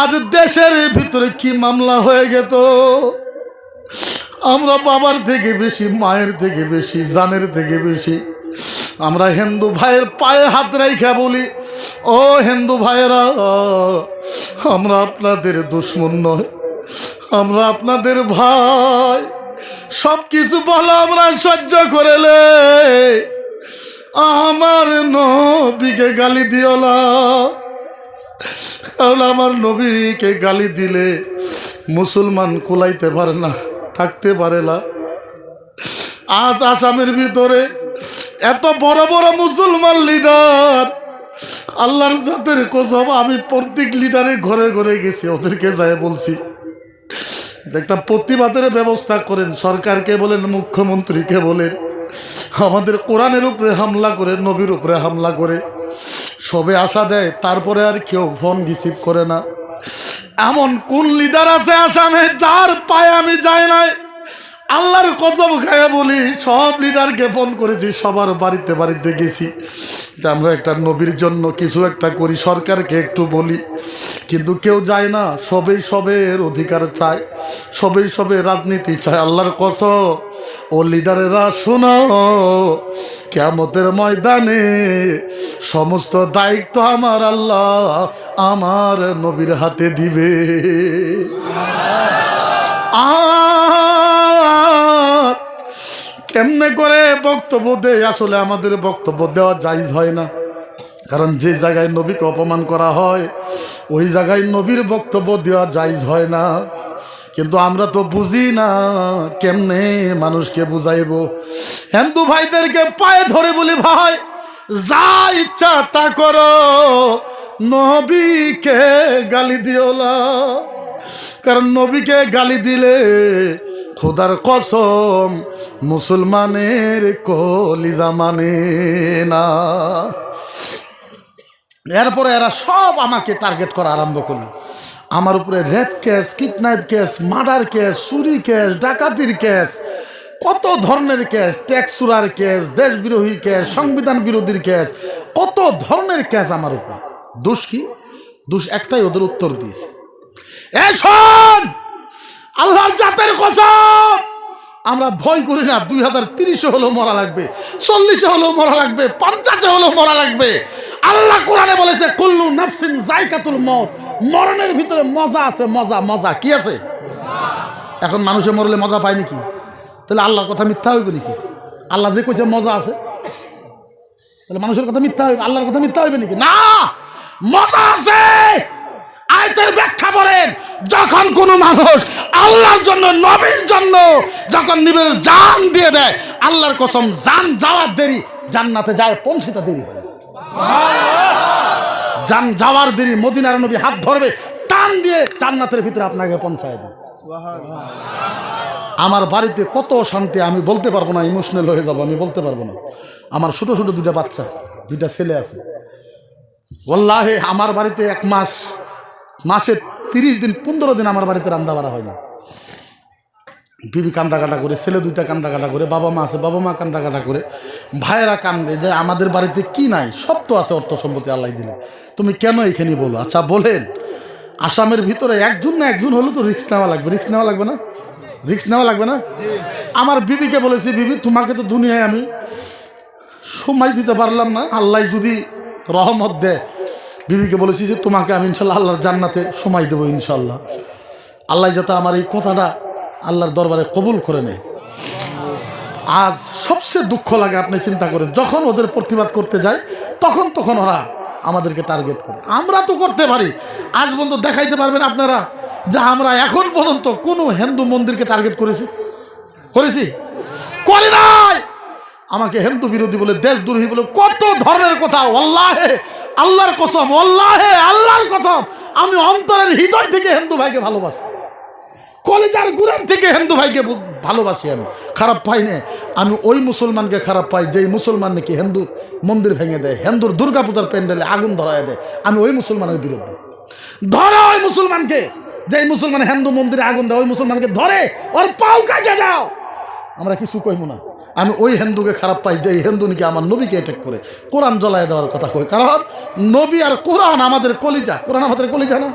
আজ দেশের ভিতরে কি মামলা হয়ে যেত। আমরা বাবার থেকে বেশি, মায়ের থেকে বেশি, জানের থেকে বেশি আমরা হিন্দু ভাইয়ের পায়ে হাত রাইখা বলি, ও হিন্দু ভাইয়েরা আমরা আপনাদের দুশ্মন নয়, আমরা আপনাদের ভাই। সব কিছু বলো আমরা সহ্য করেলে আমার নবীকে গালি দিও না, কারণ আমার নবীকে গালি দিলে মুসলমান কুলাইতে পারে না, থাকতে পারে না। আজ আসামের ভিতরে এত বড় বড় মুসলমান লিডার, আল্লাহর জাতের কসম আমি প্রত্যেক লিডারে ঘরে ঘরে গেছি, ওদেরকে যায় বলছি একটা প্রতিবাদের ব্যবস্থা করেন। সরকারকে বলেন, মুখ্যমন্ত্রীকে বলেন, আমাদের কোরআনের উপরে হামলা করে, নবীর উপরে হামলা করে সবে আশা দেয়, তারপরে আর কেউ ফোন রিসিভ করে না। এমন কোন লিডার আছে আসামে যার পায়ে আমি যাই নাই? আল্লাহর কসম খায়া বলি, সব লিডারকে ফোন করেছি, সবার বাড়িতে বাড়িতে গেছি যে আমরা একটা নবীর জন্য কিছু একটা করি, সরকারকে একটু বলি, কিন্তু কেউ যায় না। সবের অধিকার চায়, সবে রাজনীতি চায়। আল্লাহর কসম, ও লিডারেরা শোনো, কিয়ামতের ময়দানে সমস্ত দায়িত্ব আমার আল্লাহ আমার নবীর হাতে দিবে। কেমনে করে বক্তব্য দেয়? আসলে আমাদের বক্তব্য দেওয়া জায়েজ হয় না, কারণ যে জায়গায় নবীকে অপমান করা হয় ওই জায়গায় নবীর বক্তব্য দেওয়া জায়েজ হয় না। কিন্তু আমরা তো বুঝি না কেমনে মানুষকে বুঝাইব। হিন্দু ভাইদেরকে পায়ে ধরে বলি, ভাই যা ইচ্ছা তা করো, নবীকে গালি দিও না, কারণ নবীকে গালি দিলে খোদার কসম মুসলমানের কলিজা মানে না। এরপরে এরা সব আমাকে টার্গেট করা আরম্ভ করল। আমার উপরে rape case, kidnap case, murder case, চুরি কেস, ডাকাতির কেস, কত ধরনের কেস, ট্যাক্স চুরার কেস, দেশ বিরোধী কেস, সংবিধান বিরোধীর কেস, কত ধরনের কেস আমার উপর। দোষ কি? দোষ একটাই, ওদের উত্তর দিয়েছে। এ শোন, আল্লাহর জাতের কসম, আমরা ভয় করি না। 2030 হলেও মরা লাগবে, 40 হলেও মরা লাগবে, 50 হলেও মরা লাগবে। আল্লাহ কোরআনে বলেছে, কুল্লু নাফসিন যায়কাতুল মউত, মরণের ভিতরে মজা আছে। মজা মজা কি আছে? এখন মানুষে মরলে মজা পায় নাকি? তাহলে আল্লাহর কথা মিথ্যা হইবে নাকি? আল্লাহ যে কইছে মজা আছে, তাহলে মানুষের কথা মিথ্যা হইবে, আল্লাহর কথা মিথ্যা হইবে নাকি? না, মজা আছে। আয়াতের ব্যাখ্যা করেন, যখন কোনো মানুষ আল্লাহর জন্য, নবীর জন্য যখন নিজের জান দিয়ে দেয়, আল্লাহর কসম জান যাওয়ার দেরি, জান্নাতে যায় পৌঁছতে দেরি হয়। জান যাওয়ার দেরি, মদিনার নবী হাত ধরবে, টান দিয়ে জান্নাতের ভিতরে আপনাকে পৌঁছায় দেয়। আমার বাড়িতে কত শান্তি আমি বলতে পারবো না, ইমোশনাল হয়ে যাবো, আমি বলতে পারবো না। আমার ছোট ছোট দুইটা বাচ্চা, দুইটা ছেলে আছে। ওয়াল্লাহি আমার বাড়িতে এক মাসে 30 দিন 15 দিন আমার বাড়িতে রান্না বাড়া হয় না। বিবি কান্দা কাটা করে, ছেলে দুইটা কান্দা কাটা করে, বাবা মা আছে, বাবা মা কান্দা কাটা করে, ভাইয়েরা কান্দে যে আমাদের বাড়িতে কি নাই, সব তো আছে, অর্থ সম্পত্তি আল্লাহ দিলে, তুমি কেন এখানে বলো? আচ্ছা বলেন, আসামের ভিতরে একজন না একজন হলেও তো রিস্ক নেওয়া লাগবে, রিস্ক নেওয়া লাগবে না? রিস্ক নেওয়া লাগবে না? আমার বিবিকে বলেছি, বিবি তোমাকে তো দুনিয়ায় আমি সময় দিতে পারলাম না, আল্লাহ যদি রহমত দেয়, বিবিকে বলেছি যে তোমাকে আমি ইনশাল্লাহ আল্লাহর জান্নাতে সময় দেবো ইনশাল্লাহ। আল্লাহ যাতে আমার এই কথাটা আল্লাহর দরবারে কবুল করে নেয়। আজ সবচেয়ে দুঃখ লাগে, আপনি চিন্তা করেন, যখন ওদের প্রতিবাদ করতে যায় তখন ওরা আমাদেরকে টার্গেট করে। আমরা তো করতে পারি, আজ পর্যন্ত দেখাইতে পারবেন আপনারা যে আমরা এখন পর্যন্ত কোনো হিন্দু মন্দিরকে টার্গেট করেছি? করি নাই। আমাকে হিন্দু বিরোধী বলে, দেশদ্রোহী বলে, কত ধরনের কথা। ওয়াল্লাহে আল্লাহর কসম, ওয়াল্লাহে আল্লাহর কসম, আমি অন্তরের হৃদয় থেকে হিন্দু ভাইকে ভালোবাসি, কলিজার গুড়ার থেকে হিন্দু ভাইকে ভালোবাসি। আমি খারাপ পাই না, আমি ওই মুসলমানকে খারাপ পাই যেই মুসলমান নাকি হিন্দুর মন্দির ভেঙে দেয়, হিন্দুর দুর্গাপূজার প্যান্ডেলে আগুন ধরায় দেয়। আমি ওই মুসলমানের বিরুদ্ধে। ধরে ওই মুসলমানকে, যেই মুসলমান হিন্দু মন্দিরে আগুন দেয়, ওই মুসলমানকে ধরে ওর পাও কাটে দাও, আমরা কিছু কইব না। আমি ওই হিন্দুকে খারাপ পাই যে হিন্দু নাকি আমার নবীকে অ্যাটাক করে, কোরআন জ্বলায় দেওয়ার কথা কই, কারণ নবী আর কোরআন আমাদের কলিজা। কোরআন আমাদের কলিজা না?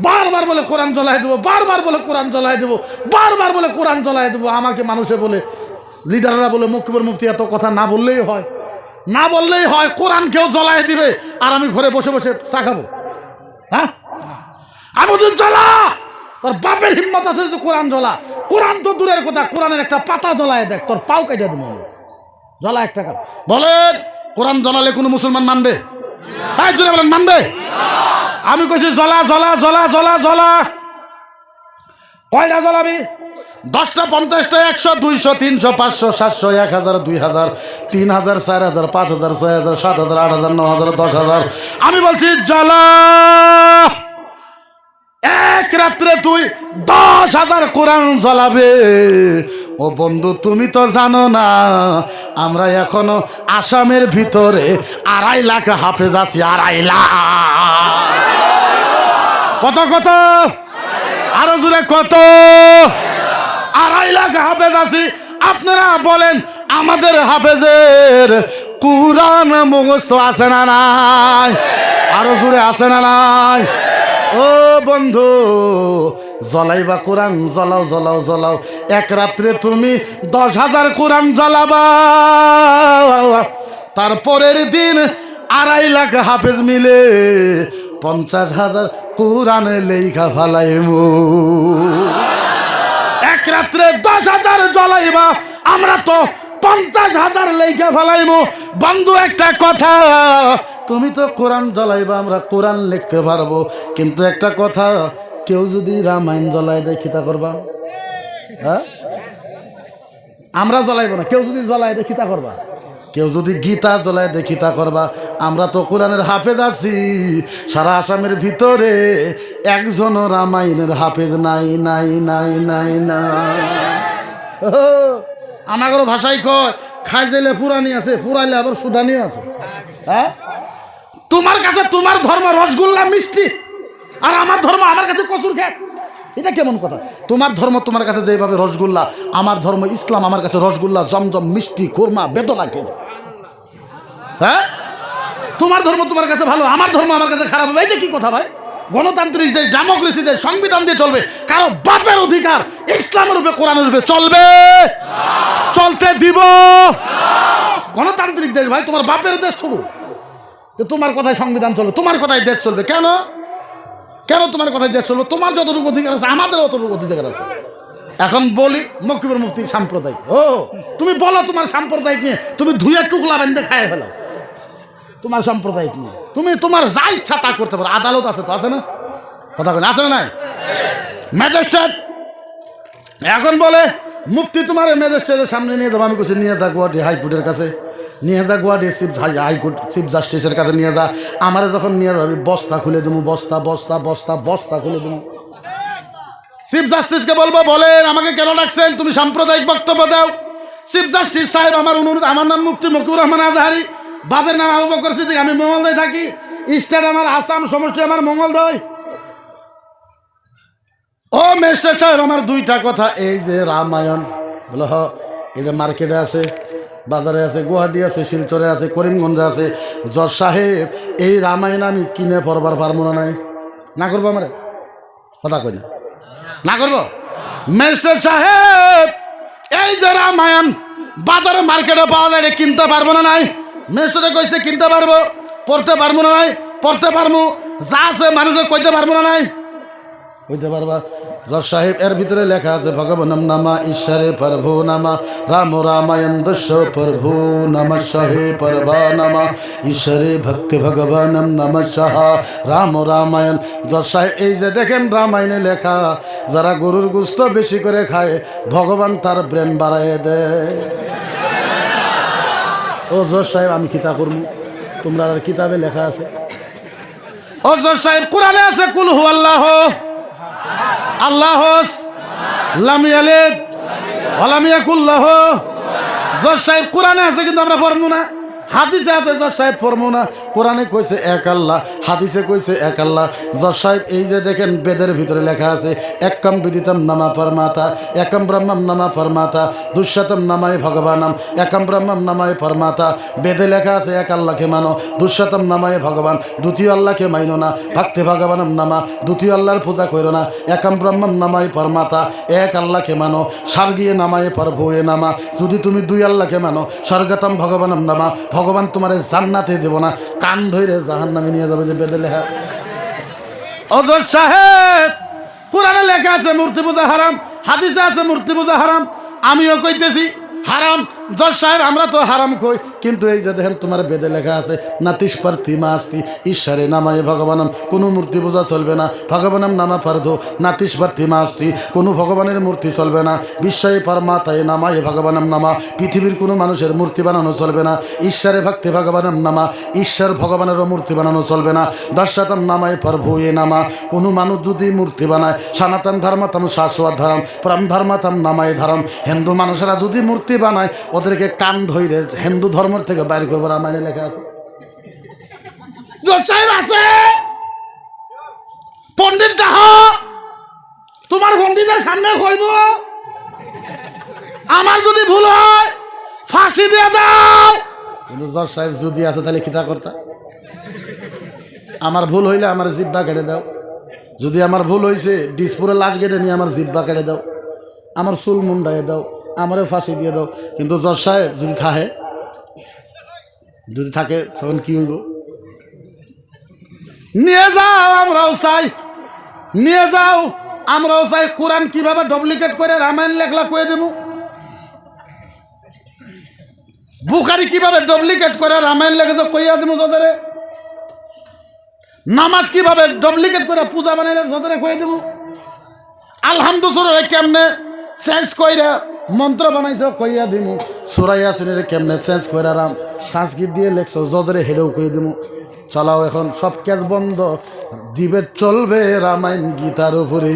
বারবার বলে কোরআন জ্বলায় দেবো, বারবার বলে কোরআন জ্বলায় দেবো, বারবার বলে কোরআন জ্বলায় দেবো। আমাকে মানুষে বলে, লিডাররা বলে, মুখ্যবর মুফতি এত কথা না বললেই হয়, না বললেই হয়, কোরআন কেউ জ্বলায় দিবে আর আমি ঘরে বসে বসে চা খাবো? হ্যাঁ, আমি বলছি জ্বলা, তোর বাপের হিম্মত আছে তো কোরআন জ্বলা। কোরআন তো দূরের কথা, কোরআনের একটা পাতা জ্বলায় দেখ, তোর পাও কেটে দেবো। জ্বলা একটা কাজ বলেন, কোরআন জ্বলালে কোনো মুসলমান মানবে? হ্যাঁ জোরে বলেন, মানবে? আমি কইছি জ্বলা জ্বলা জ্বলা জ্বলা জ্বলা। কয়টা জ্বলাবি? 10টা 50টা 100 200 300 500 700 1000 2000 3000 4000 5000 6000 7000 8000 9000 10000 আমি বলছি জ্বালা এক রাত্রে তুই 10,000 কোরআন জ্বালাবে। ও বন্ধু তুমি তো জানো না আমরা এখনো আসামের ভিতরে 2.5 লাখ হাফেজ আছি। 2.5 লাখ কত কত আরো জোরে কত 2.5 লাখ হাফেজ আছি। আপনারা বলেন আমাদের হাফেজের কুরআন মুখস্থ আছে না নাই? আরো জোরে আছে না নাই? ও বন্ধু জ্বলাইবা কোরআন, জ্বলাও জ্বলাও জ্বলাও। এক রাত্রে তুমি 10,000 কোরআন জ্বলাবা, তারপরের দিন 2.5 লাখ হাফেজ মিলে 50,000 কোরআন লেখা ফালাইমু। এক রাত্রে 10,000 জ্বলাইবা, আমরা তো 50,000 লেখা ফালাইমু। বন্ধু একটা কথা, তুমি তো কোরআন জ্বলাইবা, আমরা কোরআন লিখতে পারবো, কিন্তু একটা কথা, কেউ যদি রামায়ণ জ্বলাই দেয় খিতা করবা? হ্যাঁ, আমরা জ্বলাইবো না, কেউ যদি জ্বলাই দেয় খিতা করবা? কেউ যদি গীতা জ্বলাই দেয় খিতা করবা? আমরা তো কোরআনের হাফেজ আছি, সারা আসামের ভিতরে একজনও রামায়ণের হাফেজ নাই নাই নাই নাই না। আমাদের ভাষায় কয় খাই দিলে পুরানি আছে, পুরাইলে আবার সুদানি আছে। হ্যাঁ, তোমার কাছে তোমার ধর্ম রসগোল্লা মিষ্টি, আর আমার ধর্ম আমার কাছে কচুর খেত। এটা কেমন কথা? তোমার ধর্ম তোমার কাছে যেভাবে রসগোল্লা, আমার ধর্ম ইসলাম আমার কাছে রসগোল্লা, জমজম, মিষ্টি, খুরমা, বেদনা খেয়ে। হ্যাঁ, তোমার ধর্ম তোমার কাছে ভালো, আমার ধর্ম আমার কাছে খারাপ হবে, এটা কি কথা ভাই? গণতান্ত্রিক দেশ, ডেমোক্রেসি দেশ, সংবিধান দিয়ে চলবে। কারো বাপের অধিকার ইসলামের উপরে, কোরআনের উপরে চলবে? চলতে দিব? গণতান্ত্রিক দেশ ভাই, তোমার বাপের দেশ শুরু, তোমার কথায় সংবিধান চলবে, তোমার কথায় দেশ চলবে। কেন কেন তোমার কথায় দেশ চলবে? তোমার যতটুকু অধিকার আছে আমাদের অতটুকু অধিকার আছে। এখন বলি মকিবুর মুফতি সাম্প্রদায়িক। ও তুমি বলো তোমার সাম্প্রদায়িক নিয়ে, তুমি ধুয়ে টুকলা বেঁধে খায় ফেলো তোমার সাম্প্রদায়িক নিয়ে। তুমি তোমার যা ইচ্ছা তা করতে পারো, আদালত আছে তো, আছে না? কথা বলেন আছে না নাই? ম্যাজিস্ট্রেট এখন বলে মুফতি তোমার ম্যাজিস্ট্রেটের সামনে নিয়ে যাবো। আমি কিছু নিয়ে যা গুয়াহাটি হাইকোর্টের কাছে, নিয়ে যা গুয়াহাটি হাইকোর্ট চিফ জাস্টিসের কাছে নিয়ে যা। আমারে যখন নিয়ে যাবি বস্তা খুলে দেবো, বস্তা বস্তা বস্তা বস্তা খুলে দেবো। চিফ জাস্টিসকে বলবো, বলেন আমাকে কেন ডাকছেন? তুমি সাম্প্রদায়িক বক্তব্য দাও। চিফ জাস্টিস সাহেব আমার অনুরোধ, আমার নাম মুফতি মকিবুর রহমান আজহারি, বাপের নাম আবু বকর সিদ্দিক, আমি মঙ্গলদয় থাকি, স্টেট আমার আসাম, সমষ্টি আমার মঙ্গলদয়। ও ম্যাজিস্ট্রেট সাহেব আমার 2টা কথা, এই যে রামায়ণ বলো, এই যে মার্কেটে আছে, বাজারে আছে, গুয়াহাটি আছে, শিলচরে আছে, করিমগঞ্জে আছে, জজ সাহেব এই রামায়ণ আমি কিনে পড়বার পারবো না? নাই না করবো? আমার কথা কই না করবো? ম্যাজিস্ট্রেট সাহেব এই যে রামায়ণ বাজারে মার্কেটে পাওয়া যায়, কিনতে পারবো না? নাই। ম্যাজিস্ট্রেটে কইছে কিনতে পারবো, পড়তে পারবো না? নাই। পড়তে পারবো, যা আছে মানুষকে কইতে পারবো না? নাই। কইতে পারবা? জজ সাহেব এর ভিতরে লেখা আছে ভগবানম নামা ঈশ্বরে প্রভু নামা রাম রামায়ণ দশ প্রভু নম সহে পরবা নামা ঈশ্বরে ভক্তি ভগবানম নম সাহা রাম রামায়ণ। জজ সাহেব এই যে দেখেন রামায়ণে লেখা, যারা গরুর গোশত বেশি করে খায় ভগবান তার ব্রেন বাড়ায় দেয়। ও জজ সাহেব আমি কিতাব করবো, তোমরা আর কিতাবে লেখা আছে? ও জজ সাহেব কোরআনে আছে কুল হু আল্লাহ আল্লাহ লাম ইয়ালিদ ওয়া লাম ইয়াকুল লাহু। জজ সাহেব কোরআনে আছে কিন্তু আমরা পড়বো না, হাদিসে আছে জজ সাহেব পড়বো না। কোরআনে কইছে এক আল্লাহ, হাদিসে কইছে এক আল্লাহ। জজ সাহেব এই যে দেখেন বেদের ভিতরে লেখা আছে একম বিদিতম নামা পরমাতা একম ব্রহ্মম নামা পরমাতা দুঃশতম নামায় ভগবানম একম ব্রহ্মম নামায় পরমাতা। বেদে লেখা আছে এক আল্লাহকে মানো, দুঃশতম নামায় ভগবান, দ্বিতীয় আল্লাহকে মাইনো না, ভক্তি ভগবানম নামা, দ্বিতীয় আল্লাহর পূজা করো না, একম ব্রহ্মম নামায় পরমাতা, এক আল্লাহকে মানো, স্বর্গীয় নামায় প্রভুয়ে নামা। যদি তুমি 2 আল্লাহকে মানো, স্বর্গতম ভগবানম নামা, ভগবান তোমার জান্নাতে দেব না, কান ধরে জাহান্নামে নিয়ে যাবে। যে বেদে লেখা। অজর সাহেব কোরআনে লেখা আছে মূর্তি পূজা হারাম, হাদিসে আছে মূর্তি পূজা হারাম, আমিও কইতেছি হারাম। জজ সাহেব আমরা তো হারাম কই, কিন্তু এই যে দেখেন তোমার বেদে লেখা আছে নাতিশ পার্থি মাস্তি ঈশ্বরে নামায় ভগবানম, কোনো মূর্তি পূজা চলবে না, ভগবানম নামা পার্ধ নাতিশ পার্থি মাস্তি, কোনো ভগবানের মূর্তি চলবে না, বিশ্বায় পরমাতায় নামায় ভগবানম নামা, পৃথিবীর কোনো মানুষের মূর্তি বানানো চলবে না, ঈশ্বরে ভক্তি ভগবানম নামা, ঈশ্বর ভগবানেরও মূর্তি বানানো চলবে না, দর্শাতম নামায় প্রভুয়ে নামা, কোনো মানুষ যদি মূর্তি বানায়, সনাতন ধর্মতম শাশ্বত ধর্ম পরম ধর্মতম নামায় ধর্ম, হিন্দু মানুষেরা যদি মূর্তি বানায় ওদেরকে কান ধরে হিন্দু ধর্ম থেকে বাইর করবো, রামায়ণে লেখা আছে। আছে পণ্ডিত ডাহ, তোমার পণ্ডিতের সামনে কইব আমার যদি ভুল হয় ফাঁসি দিয়ে দাও, কিন্তু জজ সাহেব যদি আছে তাহলে কিতা করতা, আমার ভুল হইলে আমার জিব্বা কেটে দাও, যদি আমার ভুল হয়েছে ডিসপুরে লাশ কেটে নিয়ে আমার জিব্বা কেটে দাও, আমার চুল মুন্ডাই দাও, আমারও ফাঁসি দিয়ে দাও, কিন্তু জজ সাহেব যদি থাকে তখন কি হইব? নিয়ে যাও, আমরাও চাই, নিয়ে যাও, আমরাও চাই। কোরআন কিভাবে ডুপ্লিকেট করে রামায়ণ লেখলা কয়ে দেব, বুখারি কিভাবে ডুপ্লিকেট করে রামায়ণ লেখে কইয়া দেবো জজরে, নামাজ কিভাবে ডুপ্লিকেট করে পূজা বানাই জজরে কয়ে দেবো, আলহামদুলিল্লাহ কেমনে চেঞ্জ কইরা মন্ত্র বানাইছ কইয়া দিমু, সুরা ইয়াসিনের কেমনে চেঞ্জ কইরা রাম সংস্কৃত দিয়ে লেখছ জজরে হেডেও কই দিমু। চলাও এখন সব কেস বন্ধ, ডিবেট চলবে রামায়ণ গীতার উপরে।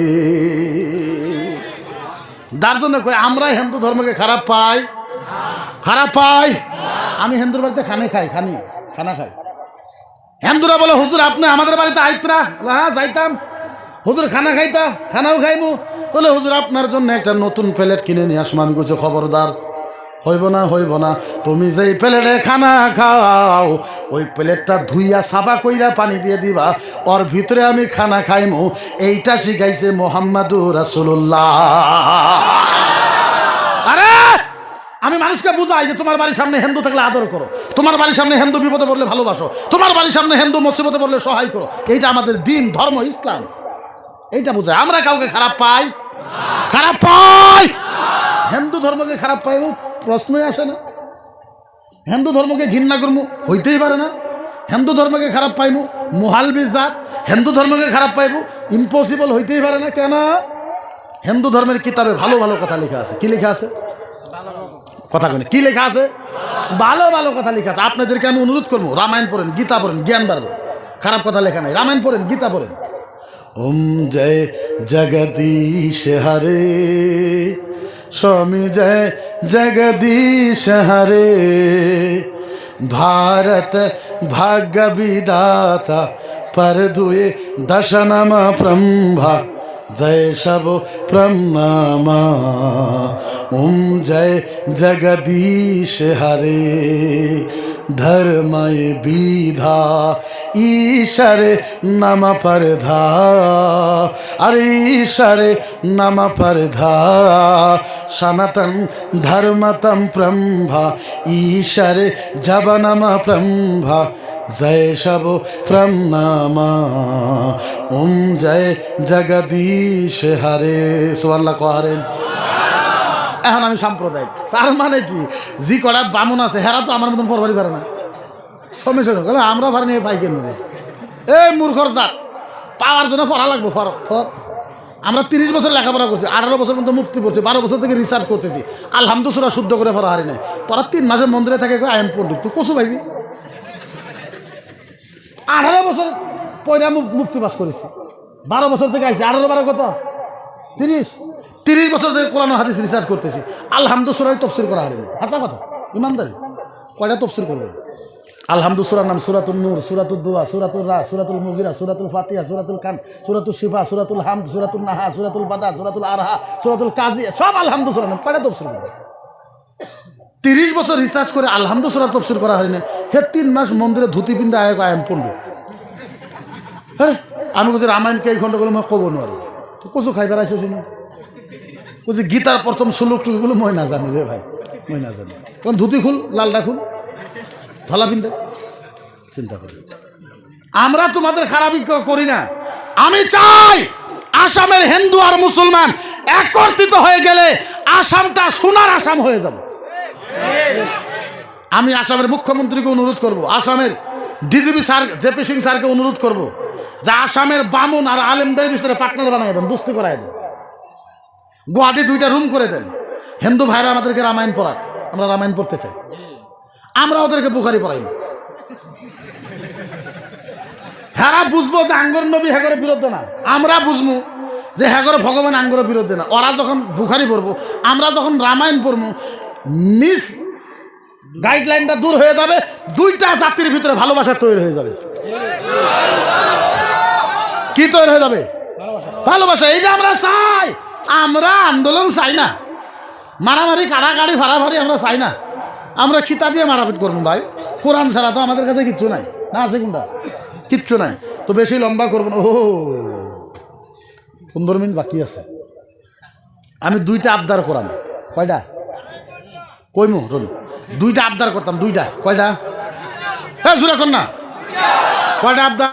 যার জন্য কই আমরা হিন্দু ধর্মকে খারাপ পাই, খারাপ পাই। আমি হিন্দুর বাড়িতে খানা খাই, হিন্দুরা বলে হুজুর আপনি আমাদের বাড়িতে আইতরা, হ্যাঁ যাইতাম, হুজুর খানা খাইতা, খানাও খাইমু, বলে হুজুর আপনার জন্য একটা নতুন প্লেট কিনে নিয়ে আসবো। আমি কিছু খবরদার, হইব না, তুমি যেই প্লেটে খানা খাও ওই প্লেটটা ধুইয়া সাফা কইরা পানি দিয়ে দিবা, ওর ভিতরে আমি খানা খাইমু। এইটা শিখাইছে মোহাম্মদুর রাসূলুল্লাহ। আরে আমি মানুষকে বুঝাই যে তোমার বাড়ির সামনে হিন্দু থাকলে আদর করো, তোমার বাড়ির সামনে হিন্দু বিপদে পড়লে ভালোবাসো, তোমার বাড়ির সামনে হিন্দু মুসিবতে পড়লে সহায় করো। এইটা আমাদের দিন, ধর্ম, ইসলাম, এইটা বোঝায়। আমরা কাউকে খারাপ পাই? হিন্দু ধর্মকে খারাপ পাইব প্রশ্নই আসে না। হিন্দু ধর্মকে ঘৃণা করবো হইতেই পারে না। হিন্দু ধর্মকে খারাপ পাইব মুহাল বিজাত, হিন্দু ধর্মকে খারাপ পাইব ইম্পসিবল হইতেই পারে না। কেন? হিন্দু ধর্মের কিতাবে ভালো ভালো কথা লেখা আছে। কি লেখা আছে? কথা কেন কি লেখা আছে? ভালো ভালো কথা লেখা আছে। আপনাদেরকে আমি অনুরোধ করবো, রামায়ণ পড়েন, গীতা পড়েন, জ্ঞান বাড়বে। খারাপ কথা লেখা নাই, রামায়ণ পড়েন, গীতা পড়েন। ওম জয় জগদীশ হরে, स्वामी जय जगदीश हरे, भारत भाग्य विधाता पर दुए दशनम प्रम्भा, जय शब प्रणामा। ओम जय जगदीश हरे, धर्मय विधा ईशरे नम परधा, अरे ईशरे नम परधा, सनातन धर्मतम प्रम्भा, ईशरे जब नम प्रम्भा, जय शब प्रणामा। ओम जय जगदीश हरे। सुबहानाल्लाह করেন। এখন আমি সাম্প্রদায়িক, তার মানে কি জি কটা বামুন আছে হেরা তো আমার মতন পরবারই পারে না। সমস্যা গেল আমরা ভার নিয়ে পাই কেন? এই মূর্খর জাত, পাওয়ার জন্য পড়া লাগবো। আমরা 30 বছর লেখাপড়া করছি, 18 বছর পর্যন্ত মুক্তি পড়ছি, 12 বছর থেকে রিসার্চ করতেছি, আলহামদুলিল্লাহ শুদ্ধ করে পড়া হারি নাই। তোরা 3 মাসের মন্দিরে থাকে আই এম পণ্ডিত, তুই কচু ভাইবি। 18 বছর পরে মুক্তি পাস করেছি, 12 বছর থেকে আইছি, 18 কত 30 বছর থেকে কোরআন হাদিস রিসার্চ করতেছি, আলহামদুলিল্লাহ তফসির করা হারিনি। হাতা কথা ইমানদারি, কয়টা তফসির করবে? আলহামদুলিল্লাহ নাম সূরাতুন নূর, সূরাতুদ দুআ, সূরাতুর রাস, সূরাতুল মুগিরা, সূরাতুল ফাতিহা, সূরাতুল কান, সূরাতুল শিফা, সূরাতুল হামদ, সূরাতুল নাহা, সূরাতুল বাদা, সূরাতুল আরহা, সূরাতুল কাজি, সব আলহামদুলিল্লাহ নাম। কয়টা তফসির করবে? 30 বছর রিসার্চ করে আলহামদুলিল্লাহ তফসির করা হয়নি। হে 3 মাস মন্দিরে ধুতি পিন্ধে আয় আয়াম পড়বে। হ্যাঁ আমি বলছি রামায়ণকে এই খণ্ডগুলো মই কব নোৱাৰো। তুই কচু খাই বেড়াইছ শুনি, বলছি গীতার প্রথম শ্লোকটুকুগুলো মই না জানি রে ভাই, মই না জানি। তখন ধুতি খুল, লালটা খুল, ধলা পিন্ধে চিন্তা করি। আমরা তোমাদের খারাপই করি না। আমি চাই আসামের হিন্দু আর মুসলমান একত্রিত হয়ে গেলে আসামটা সোনার আসাম হয়ে যাবে। আমি আসামের মুখ্যমন্ত্রীকে অনুরোধ করব, আসামের ডিজিপি স্যার জেপি সিং স্যারকে অনুরোধ করব যে আসামের বামুন আর আলেমদের ভিতরে পার্টনার বানাই দেন, দুস্তি করাই দেন, গুয়াহাটি 2টা রুম করে দেন। হিন্দু ভাইরা আমাদেরকে রামায়ণ পড়াক, আমরা রামায়ণ পড়তে চাই, আমরা ওদেরকে বুখারি পড়াই। হ্যাঁ বুঝবো যে আঙ্গর নবী হ্যাগরের বিরুদ্ধে না, আমরা বুঝবো যে হ্যাগর ভগবান আঙ্গরের বিরুদ্ধে না। ওরা যখন বুখারি পড়বো, আমরা যখন রামায়ণ পড়বো, মিস গাইডলাইনটা দূর হয়ে যাবে, 2টা জাতির ভিতরে ভালোবাসা তৈরি হয়ে যাবে। কি তৈরি হয়ে যাবে? ভালোবাসা। এই যে আমরা চাই, আমরা আন্দোলন চাই না, মারামারি কাড়াকাড়ি ফাড়াফাড়ি আমরা চাই না, আমরা খিতা দিয়ে মারাপিট করবো ভাই। কোরআন ছাড়া তো আমাদের কাছে কিচ্ছু নাই, না আছে কোনটা? কিচ্ছু নাই। তো বেশি লম্বা করবো না। ও 15 মিনিট বাকি আছে, আমি 2টা আবদার করাম। কয়টা কইমু? 2টা আবদার করতাম, 2টা। কয়টা? হ্যাঁ জোরে কর না, কয়টা আবদার?